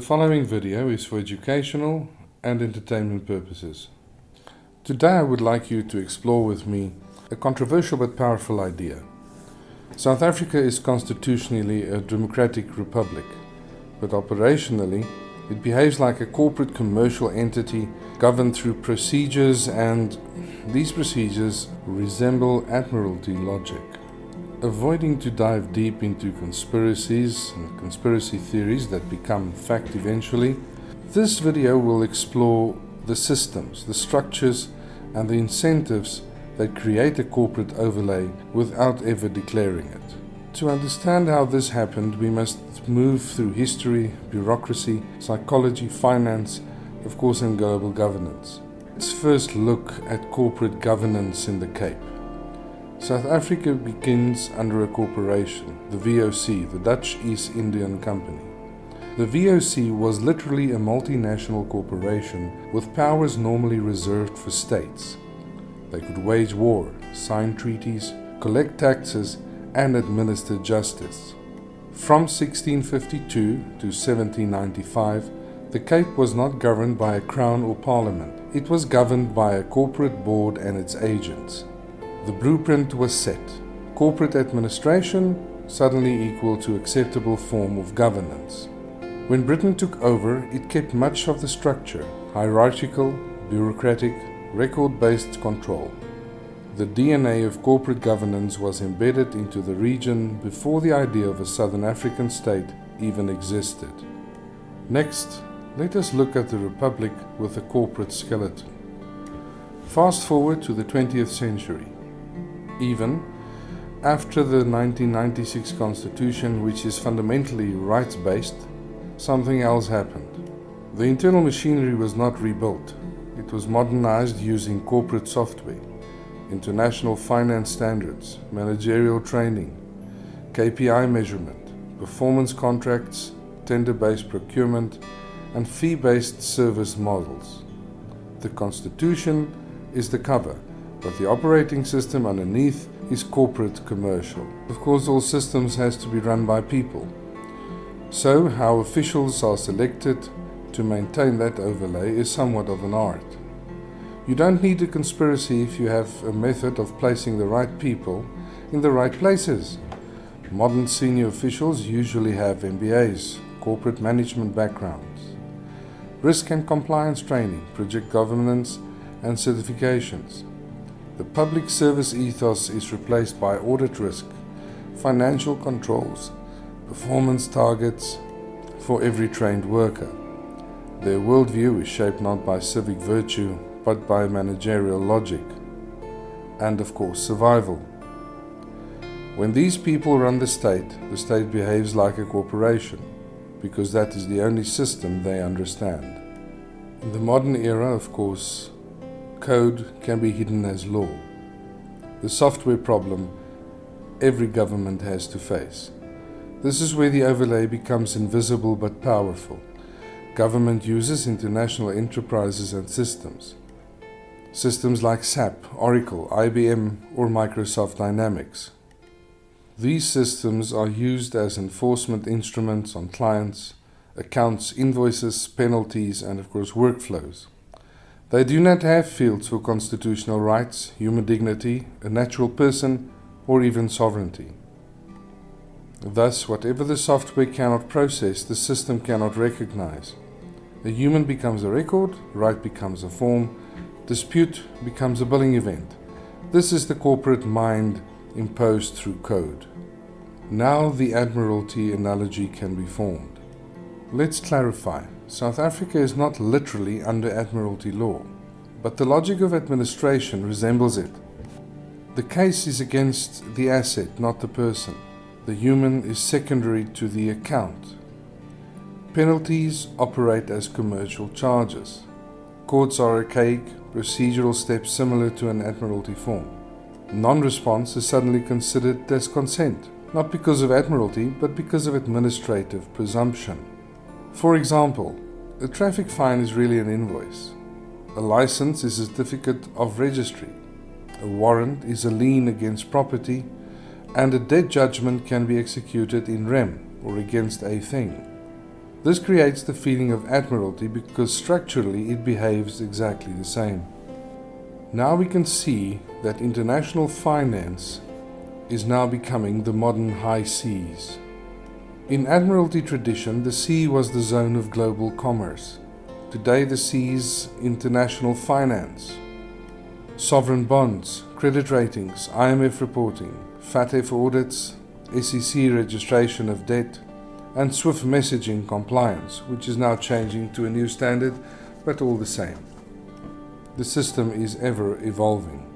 The following video is for educational and entertainment purposes. Today I would like you to explore with me a controversial but powerful idea. South Africa is constitutionally a democratic republic, but operationally it behaves like a corporate commercial entity governed through procedures, and these procedures resemble Admiralty logic. Avoiding to dive deep into conspiracies and conspiracy theories that become fact eventually, this video will explore the systems, the structures, and the incentives that create a corporate overlay without ever declaring it. To understand how this happened, we must move through history, bureaucracy, psychology, finance, of course, and global governance. Let's first look at corporate governance in the Cape. South Africa begins under a corporation, the VOC, the Dutch East Indian Company. The VOC was literally a multinational corporation with powers normally reserved for states. They could wage war, sign treaties, collect taxes, and administer justice. From 1652 to 1795, the Cape was not governed by a crown or parliament. It was governed by a corporate board and its agents. The blueprint was set. Corporate administration suddenly equal to acceptable form of governance. When Britain took over, it kept much of the structure, hierarchical, bureaucratic, record-based control. The DNA of corporate governance was embedded into the region before the idea of a Southern African state even existed. Next, let us look at the Republic with a corporate skeleton. Fast forward to the 20th century. Even after the 1996 Constitution, which is fundamentally rights-based, something else happened. The internal machinery was not rebuilt. It was modernized using corporate software, international finance standards, managerial training, KPI measurement, performance contracts, tender-based procurement, and fee-based service models. The Constitution is the cover, but the operating system underneath is corporate commercial. Of course, all systems has to be run by people. So how officials are selected to maintain that overlay is somewhat of an art. You don't need a conspiracy if you have a method of placing the right people in the right places. Modern senior officials usually have MBAs, corporate management backgrounds, risk and compliance training, project governance, and certifications. The public service ethos is replaced by audit risk, financial controls, performance targets for every trained worker. Their worldview is shaped not by civic virtue, but by managerial logic, and of course survival. When these people run the state behaves like a corporation, because that is the only system they understand. In the modern era, of course, code can be hidden as law. The software problem every government has to face. This is where the overlay becomes invisible but powerful. Government uses international enterprises and systems. Systems like SAP, Oracle, IBM, or Microsoft Dynamics. These systems are used as enforcement instruments on clients, accounts, invoices, penalties, and of course workflows. They do not have fields for constitutional rights, human dignity, a natural person, or even sovereignty. Thus, whatever the software cannot process, the system cannot recognize. A human becomes a record, right becomes a form, dispute becomes a billing event. This is the corporate mind imposed through code. Now the Admiralty analogy can be formed. Let's clarify. South Africa is not literally under Admiralty law, but the logic of administration resembles it. The case is against the asset, not the person. The human is secondary to the account. Penalties operate as commercial charges. Courts are archaic, procedural steps similar to an Admiralty form. Non-response is suddenly considered as consent, not because of Admiralty, but because of administrative presumption. For example, a traffic fine is really an invoice. A license is a certificate of registry. A warrant is a lien against property, and a debt judgment can be executed in rem or against a thing. This creates the feeling of Admiralty because structurally it behaves exactly the same. Now we can see that international finance is now becoming the modern high seas. In Admiralty tradition, the sea was the zone of global commerce. Today the sea is international finance. Sovereign bonds, credit ratings, IMF reporting, FATF audits, SEC registration of debt, and SWIFT messaging compliance, which is now changing to a new standard, but all the same. The system is ever evolving.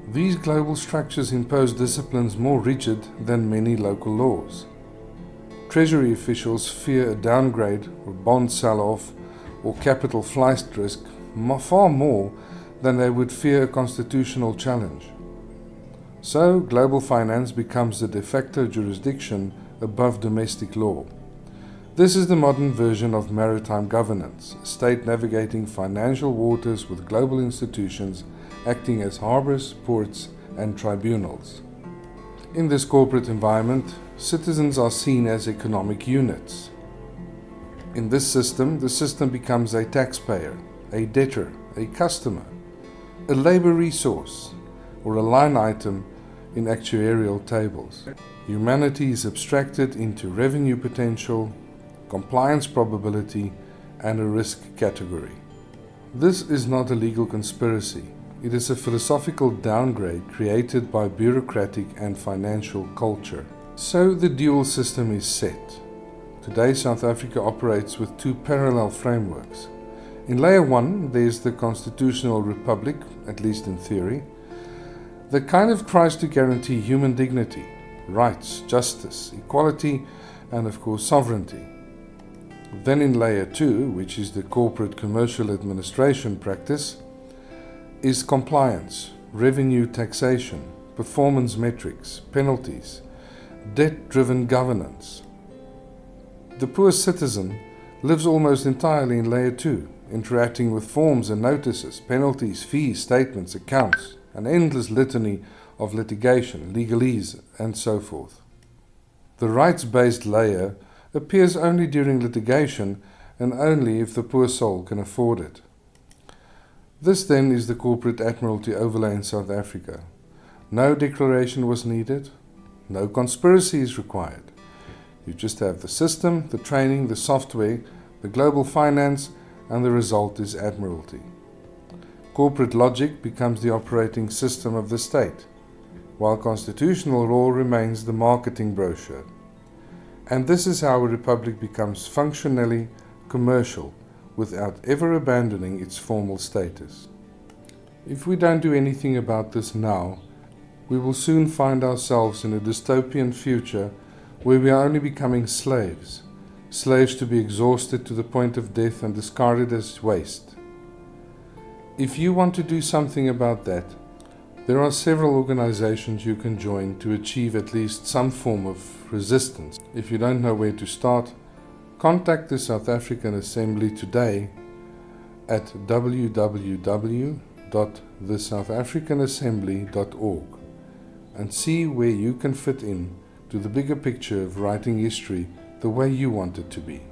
These global structures impose disciplines more rigid than many local laws. Treasury officials fear a downgrade or bond sell-off or capital flight risk far more than they would fear a constitutional challenge. So, global finance becomes the de facto jurisdiction above domestic law. This is the modern version of maritime governance, a state navigating financial waters with global institutions acting as harbors, ports, and tribunals. In this corporate environment, citizens are seen as economic units. In this system, the system becomes a taxpayer, a debtor, a customer, a labor resource, or a line item in actuarial tables. Humanity is abstracted into revenue potential, compliance probability, and a risk category. This is not a legal conspiracy. It is a philosophical downgrade created by bureaucratic and financial culture. So the dual system is set. Today South Africa operates with two parallel frameworks. In Layer 1 there is the Constitutional Republic, at least in theory, that kind of tries to guarantee human dignity, rights, justice, equality, and of course sovereignty. Then in Layer 2, which is the corporate commercial administration practice, is compliance, revenue taxation, performance metrics, penalties, debt-driven governance. The poor citizen lives almost entirely in Layer 2, interacting with forms and notices, penalties, fees, statements, accounts, an endless litany of litigation, legalese, and so forth. The rights-based layer appears only during litigation and only if the poor soul can afford it. This then is the corporate Admiralty overlay in South Africa. No declaration was needed, no conspiracy is required. You just have the system, the training, the software, the global finance, and the result is Admiralty. Corporate logic becomes the operating system of the state, while constitutional law remains the marketing brochure. And this is how a republic becomes functionally commercial without ever abandoning its formal status. If we don't do anything about this now, we will soon find ourselves in a dystopian future where we are only becoming slaves, slaves to be exhausted to the point of death and discarded as waste. If you want to do something about that, there are several organizations you can join to achieve at least some form of resistance. If you don't know where to start, contact the South African Assembly today at www.thesouthafricanassembly.org and see where you can fit in to the bigger picture of writing history the way you want it to be.